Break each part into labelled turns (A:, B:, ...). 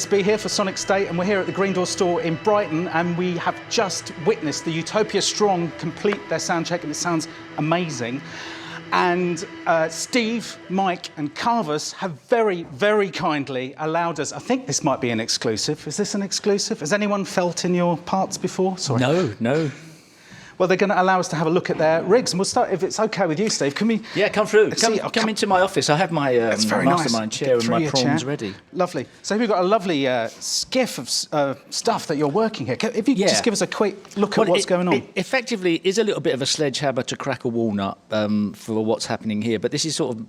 A: Chris B here for Sonicstate, and we're here at the Green Door store in Brighton, and we have just witnessed the Utopia Strong complete their sound check, and it sounds amazing. And Steve, Mike and Kavus have very, very kindly allowed us, I think this might be an exclusive. Is this an exclusive? Has anyone felt in your parts before? Sorry.
B: No.
A: Well, they're going to allow us to have a look at their rigs, and we'll start, if it's okay with you, Steve, can we...
B: Yeah, come through. Come into my office. I have my mastermind chair and my prongs ready.
A: Lovely. So we've got a lovely skiff of stuff that you're working here. If you could just give us a quick look at what's going on.
B: It effectively is a little bit of a sledgehammer to crack a walnut for what's happening here, but this is sort of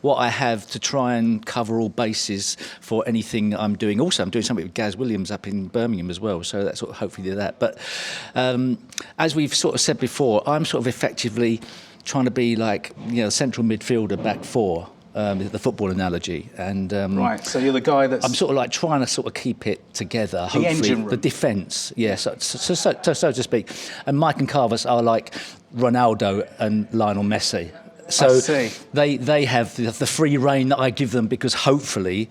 B: what I have to try and cover all bases for anything I'm doing. Also, I'm doing something with Gaz Williams up in Birmingham as well, so that's sort of hopefully do that. But as we've sort of said before, I'm sort of effectively trying to be like, central midfielder, back four, the football analogy. And
A: right, so you're the guy that's...
B: I'm sort of like trying to sort of keep it together,
A: the
B: hopefully.
A: Engine room.
B: The defence, yeah, so to speak. And Mike and Kavus are like Ronaldo and Lionel Messi. So they have the free rein that I give them, because hopefully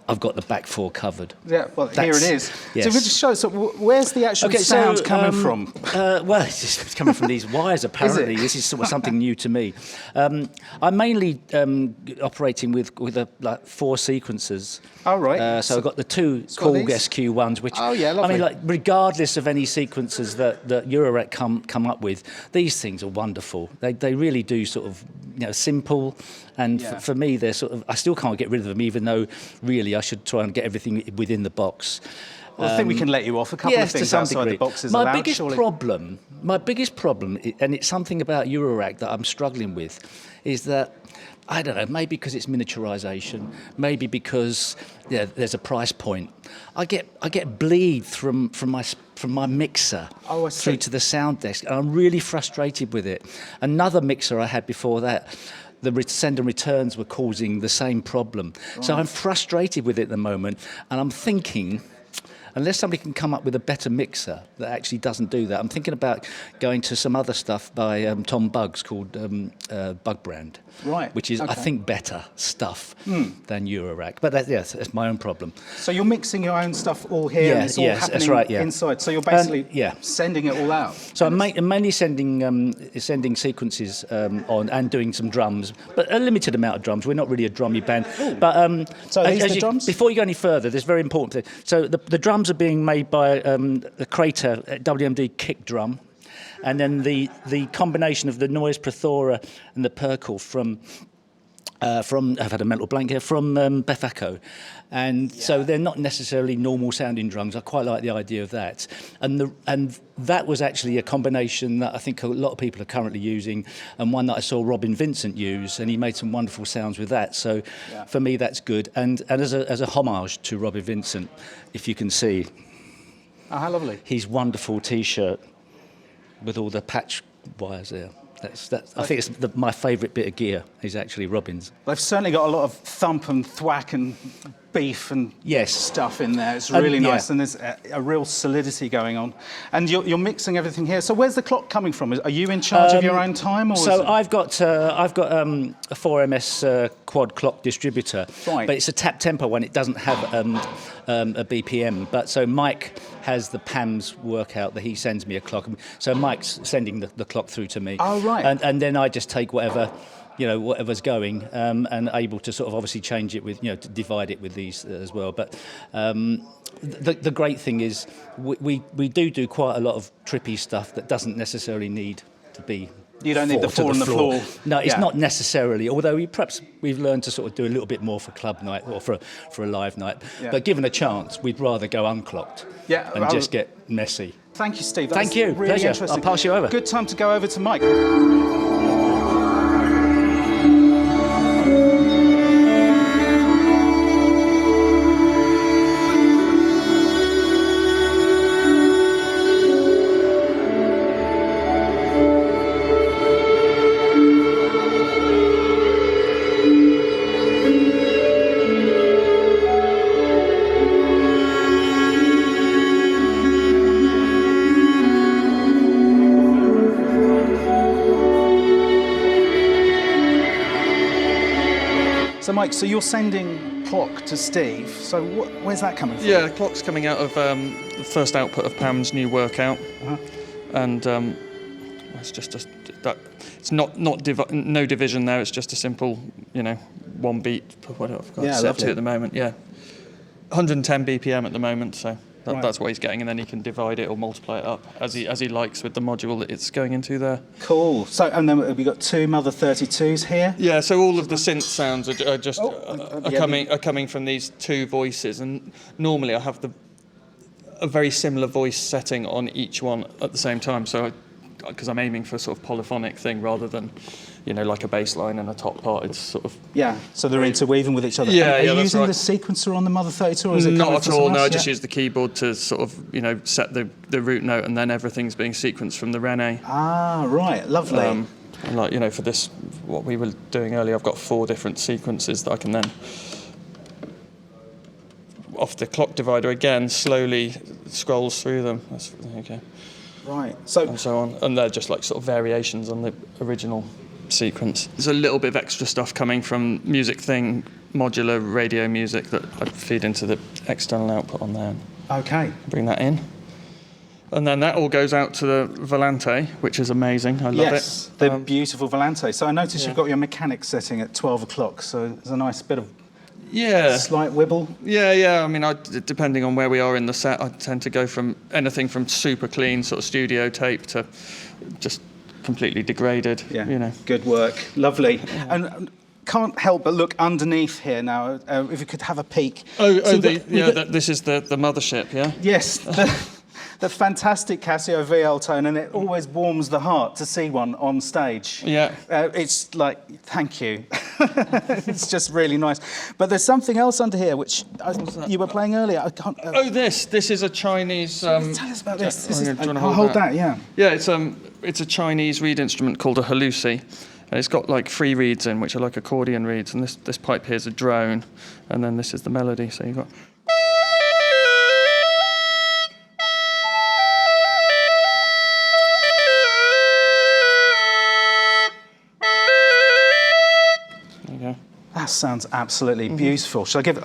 B: I've got the back four covered.
A: Yeah, well, here it is.
B: Yes.
A: So if we just show us, where's the actual sound coming from?
B: Well, it's coming from these wires, apparently. This is sort of something new to me. I'm mainly operating with like 4 sequencers.
A: Oh, right.
B: So I've got the 2 Korg SQ1s, which,
A: lovely.
B: I mean, like, regardless of any sequencers that Eurorack come up with, these things are wonderful. They really do sort of, simple. And for me, they're sort of, I still can't get rid of them, even though really I should try and get everything within the box.
A: Well, I think we can let you off a couple of things outside the boxes.
B: My biggest problem, and it's something about Eurorack that I'm struggling with, is that, I don't know, maybe because it's miniaturisation, maybe because there's a price point. I get bleed from my mixer through to the sound desk, and I'm really frustrated with it. Another mixer I had before that, the send and returns were causing the same problem. Right. So I'm frustrated with it at the moment, and I'm thinking, unless somebody can come up with a better mixer that actually doesn't do that, I'm thinking about going to some other stuff by Tom Buggs called Bug Brand, which is, I think, better stuff than Eurorack. But that's my own problem.
A: So you're mixing your own stuff all here, and it's all happening
B: that's right,
A: inside. So you're basically sending it all out. So
B: I'm mainly sending sequences on and doing some drums, but a limited amount of drums. We're not really a drummy band.
A: Ooh.
B: But
A: so these are the drums?
B: Before you go any further, there's very important thing. So the drums are being made by the Crater WMD kick drum, and then the combination of the Noise Plethora and the Perkle from I've had a mental blank here, from Befeco. And so they're not necessarily normal sounding drums. I quite like the idea of that. And that was actually a combination that I think a lot of people are currently using, and one that I saw Robin Vincent use, and he made some wonderful sounds with that. So for me, that's good. And as a homage to Robin Vincent, if you can see,
A: how lovely,
B: his wonderful T-shirt with all the patch wires there. I think it's my favourite bit of gear is actually Robin's.
A: They've certainly got a lot of thump and thwack and beef and stuff in there. It's really nice, and there's a real solidity going on. And you're mixing everything here. So where's the clock coming from? Are you in charge of your own time? Or
B: so I've got a 4MS quad clock distributor, but it's a tap tempo one. It doesn't have a BPM. But so Mike has the PAMS workout that he sends me a clock. So Mike's sending the clock through to me.
A: Oh, right.
B: And then I just take whatever's going, and able to sort of obviously change it with, to divide it with these as well. But the great thing is we do quite a lot of trippy stuff that doesn't necessarily need to be.
A: You don't need the 4 on the floor.
B: No, it's not necessarily, although we've learned to sort of do a little bit more for club night or for a live night. Yeah. But given a chance, we'd rather go unclocked and just get messy.
A: Thank you, Steve.
B: Thank you.
A: Really
B: Pleasure.
A: interesting.
B: I'll pass you over.
A: Good time to go over to Mike. So Mike, you're sending clock to Steve. So where's that coming from?
C: Yeah, the clock's coming out of the first output of Pam's new workout, and it's just it's no division there. It's just a simple, 1 beat. What I've got set to at the moment. Yeah, 110 BPM at the moment. So that's what he's getting, and then he can divide it or multiply it up as he likes with the module that it's going into there.
A: Cool. So, and then we've got two Mother 32s here.
C: Yeah. So all of the synth sounds are just coming from these two voices, and normally I have a very similar voice setting on each one at the same time. So, because I'm aiming for a sort of polyphonic thing rather than, like a bass line and a top part. It's sort of
A: So they're interweaving with each other.
C: Yeah,
A: Are you using
C: right.
A: the sequencer on the Mother 32, or is it
C: not
A: coming
C: at
A: from
C: all?
A: somewhere
C: No, I
A: else?
C: just use the keyboard to sort of set the root note, and then everything's being sequenced from the Rene.
A: Ah, right, lovely.
C: And for this, what we were doing earlier, I've got 4 different sequences that I can then, off the clock divider again, slowly scrolls through them. That's okay.
A: Right.
C: And so on, and they're just like sort of variations on the original sequence. There's a little bit of extra stuff coming from Music Thing modular radio music that I feed into the external output on there.
A: Okay.
C: Bring that in. And then that all goes out to the Volante, which is amazing. I love it.
A: Yes, the beautiful Volante. So I noticed you've got your mechanics setting at 12 o'clock, so there's a nice bit of slight wibble.
C: Yeah. I mean, depending on where we are in the set, I tend to go from anything from super clean sort of studio tape to just completely degraded.
A: Yeah, good work. Lovely. And can't help but look underneath here now, if you could have a peek.
C: This is the mothership, yeah?
A: Yes. The fantastic Casio VL tone, and it always warms the heart to see one on stage.
C: Yeah.
A: It's like, thank you. It's just really nice. But there's something else under here, which you were playing earlier. I can't.
C: This is a Chinese.
A: Tell us about this.
C: I'll
A: hold that. Yeah.
C: Yeah, it's a Chinese reed instrument called a halusi. And it's got like 3 reeds in, which are like accordion reeds, and this pipe here is a drone, and then this is the melody. So you've got.
A: That sounds absolutely beautiful. Shall I give it?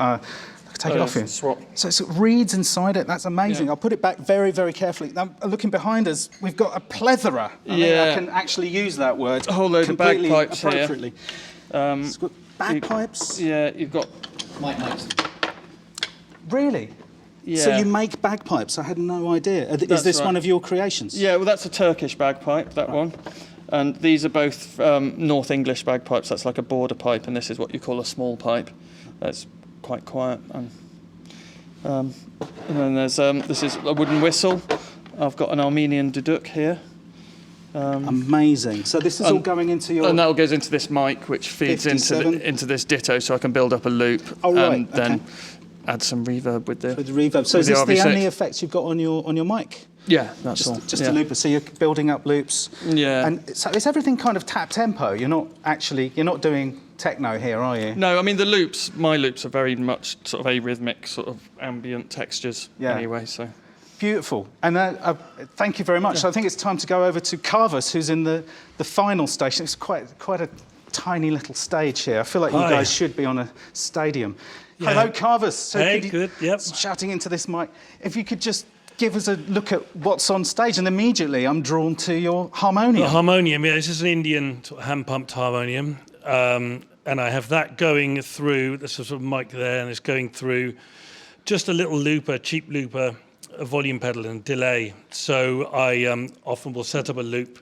A: Take it off here.
C: Swap.
A: So it's reeds inside it. That's amazing. Yeah. I'll put it back very, very carefully. Now, looking behind us, we've got a plethora. I mean, I can actually use that word.
C: A whole load of bagpipes
A: appropriately.
C: Here.
A: Bagpipes?
C: You've got.
A: Really?
C: Yeah.
A: So you make bagpipes? I had no idea. Is this one of your creations?
C: Yeah, well, that's a Turkish bagpipe, that one. And these are both North English bagpipes. That's like a border pipe, and this is what you call a small pipe. That's quite quiet. And then there's this is a wooden whistle. I've got an Armenian duduk here.
A: Amazing. So this is all going into your...
C: And that all goes into this mic, which feeds into this ditto, so I can build up a loop and then add some reverb with the
A: reverb. So is this the only effects you've got on your mic?
C: Yeah, that's all.
A: Just a looper. So you're building up loops.
C: Yeah.
A: And so is everything kind of tap tempo? You're not doing techno here, are you?
C: No, I mean my loops are very much sort of arrhythmic, sort of ambient textures anyway. So
A: beautiful. And thank you very much. Yeah. So I think it's time to go over to Kavus, who's in the final station. It's quite a tiny little stage here. I feel like you guys should be on a stadium. Yeah. Hello, Kavus. So
D: good. Yep.
A: Shouting into this mic. If you could just give us a look at what's on stage, and immediately I'm drawn to your harmonium.
D: The harmonium, yeah, this is an Indian sort of hand-pumped harmonium, and I have that going through, the sort of mic there, and it's going through just a little looper, cheap looper, a volume pedal and delay. So I often will set up a loop,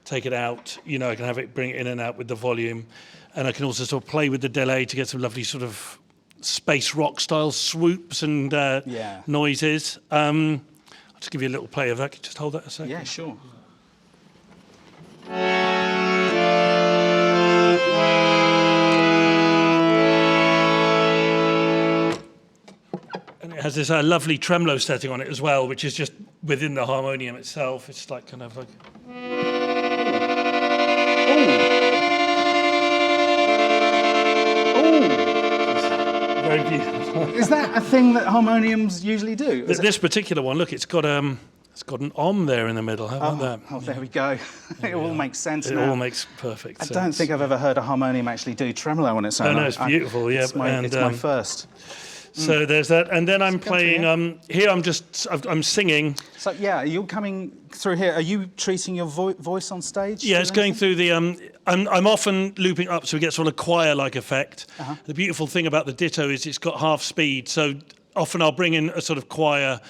D: take it out, I can have it bring it in and out with the volume, and I can also sort of play with the delay to get some lovely sort of space rock style swoops and noises. I'll just give you a little play of that. Can you just hold that a second?
A: Yeah, sure.
D: And it has this lovely tremolo setting on it as well, which is just within the harmonium itself. It's like kind of like...
A: Very beautiful. Is that a thing that harmoniums usually do?
D: This particular one, look, it's got It's got an om there in the middle. How about that?
A: Oh, there we go. It all makes sense
D: It
A: now.
D: all makes perfect
A: I
D: sense.
A: don't think I've ever heard a harmonium actually do tremolo on its own.
D: No, it's beautiful. Yeah,
A: It's my first.
D: So there's that, and then I'm
A: come through
D: playing. Here I'm singing.
A: So yeah, you're coming through here. Are you treating your voice on stage?
D: Yeah, it's going through the. I'm often looping up, so we get sort of choir-like effect. The beautiful thing about the Ditto is it's got half speed, so often I'll bring in a sort of choir.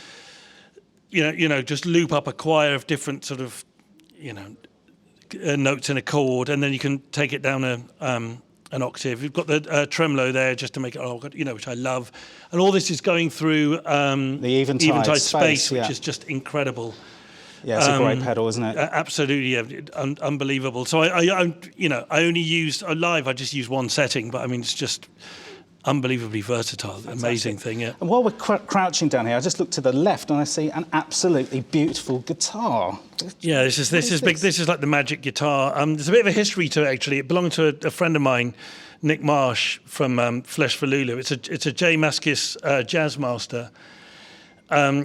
D: Just loop up a choir of different sort of, notes in a chord, and then you can take it down an octave. We've got the tremolo there just to make it, which I love, and all this is going through the eventide space, which is just incredible.
A: Yeah, it's a great pedal, isn't it?
D: Absolutely, yeah, unbelievable. So I only used live. I just use one setting, but I mean it's just unbelievably versatile. Fantastic. Amazing thing, yeah.
A: And while we're crouching down here, I just look to the left and I see an absolutely beautiful guitar.
D: Yeah, this is big. This is like the magic guitar. There's a bit of a history to it, actually. It belonged to a friend of mine, Nick Marsh from Flesh for Lulu. It's a J Mascis jazz master.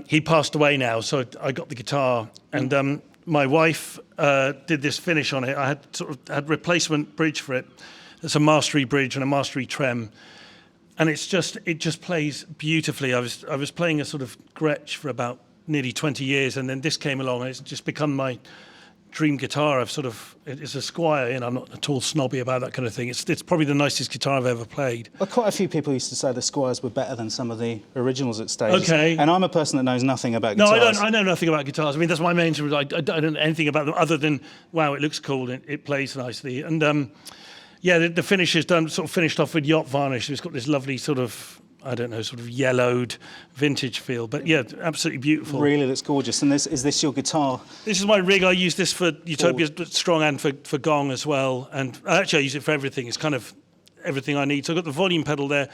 D: He passed away now, so I got the guitar, and my wife did this finish on it. I had replacement bridge for it. It's a mastery bridge and a mastery trem. And it just plays beautifully. I was playing a sort of Gretsch for about nearly 20 years, and then this came along, and it's just become my dream guitar. It's a Squier, I'm not at all snobby about that kind of thing. It's probably the nicest guitar I've ever played.
A: Well, quite a few people used to say the Squiers were better than some of the originals at stages.
D: Okay.
A: And I'm a person that knows nothing about guitars.
D: No, I know nothing about guitars. I mean, that's my main. I don't know anything about them other than wow, it looks cool and it plays nicely. And yeah, the finish is done, sort of finished off with yacht varnish. It's got this lovely sort of, I don't know, sort of yellowed vintage feel. But yeah, absolutely beautiful.
A: Really looks gorgeous. And is this your guitar?
D: This is my rig. I use this for Utopia Strong and for Gong as well. And actually I use it for everything. It's kind of everything I need. So I've got the volume pedal there.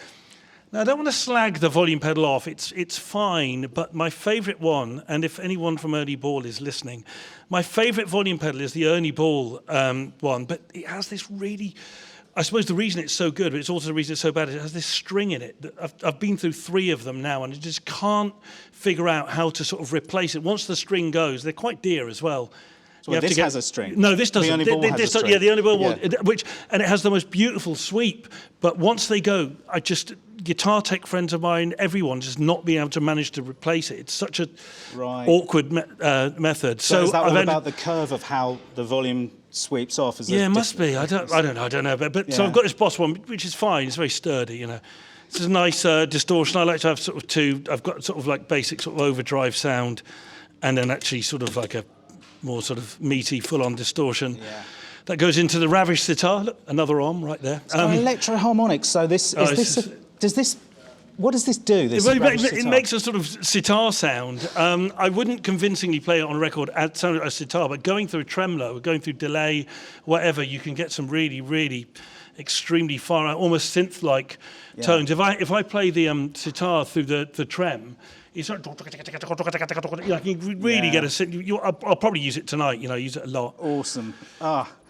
D: Now, I don't want to slag the volume pedal off. It's fine, but my favourite one, and if anyone from Ernie Ball is listening, my favourite volume pedal is the Ernie Ball one, but it has this really... I suppose the reason it's so good, but it's also the reason it's so bad, it has this string in it. I've been through 3 of them now, and I just can't figure out how to sort of replace it. Once the string goes, they're quite dear as well.
A: So this has a string?
D: No, this doesn't.
A: The Ernie Ball has a string.
D: Yeah, the Ernie Ball one, and it has the most beautiful sweep. But once they go, guitar tech friends of mine, everyone, just not being able to manage to replace it. It's such a awkward method.
A: So is that all about the curve of how the volume sweeps off?
D: Yeah, it must be. I don't know. But so I've got this Boss one, which is fine. It's very sturdy, It's a nice distortion. I like to have sort of 2. I've got sort of like basic sort of overdrive sound, and then actually sort of like a more sort of meaty, full-on distortion. Yeah. That goes into the Ravish sitar. Look, another arm right there.
A: It's got electro harmonics. So what does this do?
D: It makes a sort of sitar sound. I wouldn't convincingly play it on a record as a sitar, but going through a tremolo, going through delay, whatever, you can get some really, really extremely far out, almost synth-like tones. If I play the sitar through the trem, it's not, you really get a synth. I'll probably use it tonight. Use it a lot.
A: Awesome.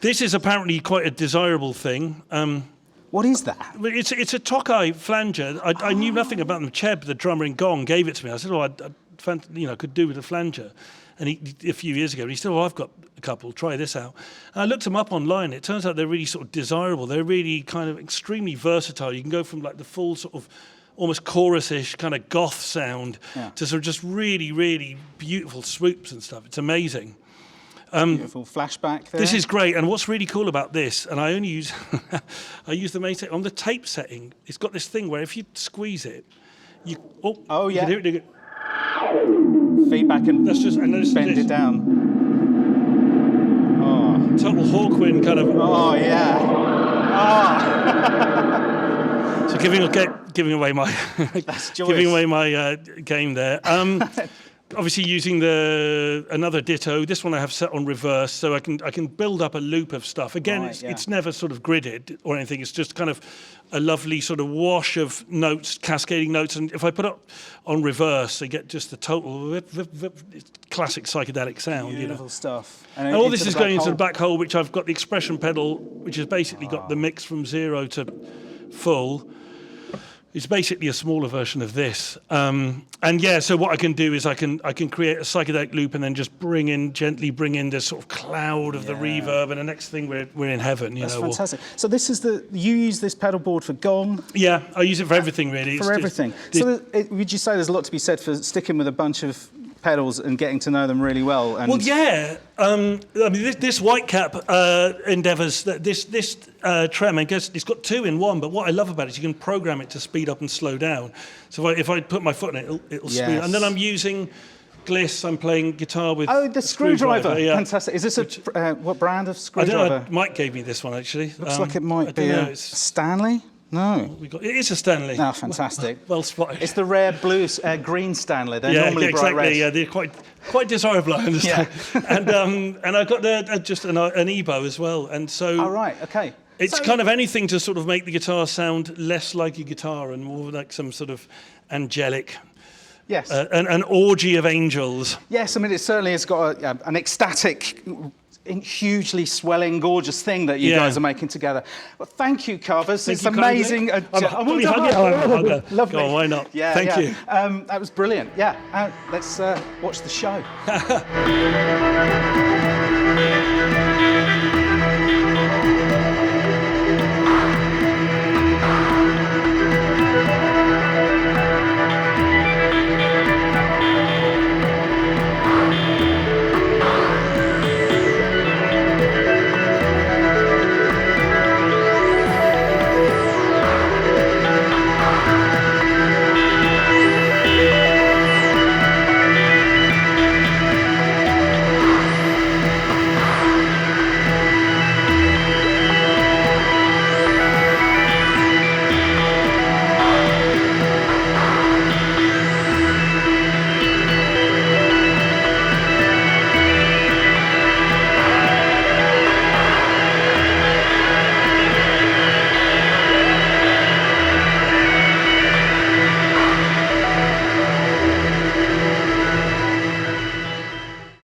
D: This is apparently quite a desirable thing.
A: What is that?
D: It's a Tokai flanger. I knew nothing about them. Cheb, the drummer in Gong, gave it to me. I said, I could do with a flanger. And a few years ago, and he said, I've got a couple, try this out. And I looked them up online. It turns out they're really sort of desirable. They're really kind of extremely versatile. You can go from like the full sort of almost chorus-ish kind of goth sound to sort of just really, really beautiful swoops and stuff. It's amazing.
A: Beautiful flashback there.
D: This is great, and what's really cool about this, and I only use, I use the main on the tape setting. It's got this thing where if you squeeze it, you
A: yeah.
D: You can do it.
A: Feedback and bend it down. Oh,
D: total Hawkwind kind of.
A: Oh yeah. Oh.
D: So giving away my giving away my game there. Obviously using another Ditto. This one I have set on reverse, so I can build up a loop of stuff. Again, it's never sort of gridded or anything. It's just kind of a lovely sort of wash of notes, cascading notes. And if I put it on reverse, I get just the total classic psychedelic sound.
A: Beautiful stuff.
D: And all this is going into the black hole, which I've got the expression pedal, which has basically got the mix from 0 to full. It's basically a smaller version of this. And yeah, so what I can do is I can create a psychedelic loop and then just gently bring in this sort of cloud of the reverb, and the next thing we're in heaven.
A: That's fantastic. So this is you use this pedal board for Gong?
D: Yeah, I use it for everything really.
A: For everything. So would you say there's a lot to be said for sticking with a bunch of pedals and getting to know them really well? And
D: well, yeah. I mean, this Whitecap endeavours this trem. I guess it's got two in one. But what I love about it is you can program it to speed up and slow down. So if I put my foot in it, it'll speed. And then I'm using Gliss. I'm playing guitar with
A: the screwdriver.
D: Yeah.
A: Fantastic. Is this what brand of screwdriver?
D: I don't know. Mike gave me this one actually.
A: Looks like it might be a Stanley. No.
D: It is a Stanley.
A: Oh, fantastic.
D: Well spotted.
A: It's the rare blue, green Stanley. They're normally
D: exactly.
A: bright red.
D: Yeah, they're quite desirable, I understand.
A: Yeah.
D: and I've got just an EBO as well. And so...
A: Oh, right, okay.
D: It's kind of anything to sort of make the guitar sound less like a guitar and more like some sort of angelic...
A: Yes.
D: An orgy of angels.
A: Yes, I mean, it certainly has got an ecstatic... hugely swelling, gorgeous thing that you guys are making together. Well, thank you, Kavus. It's amazing.
D: Lovely.
A: Go
D: on, why not?
A: Yeah,
D: thank you.
A: That was brilliant. Yeah, let's watch the show.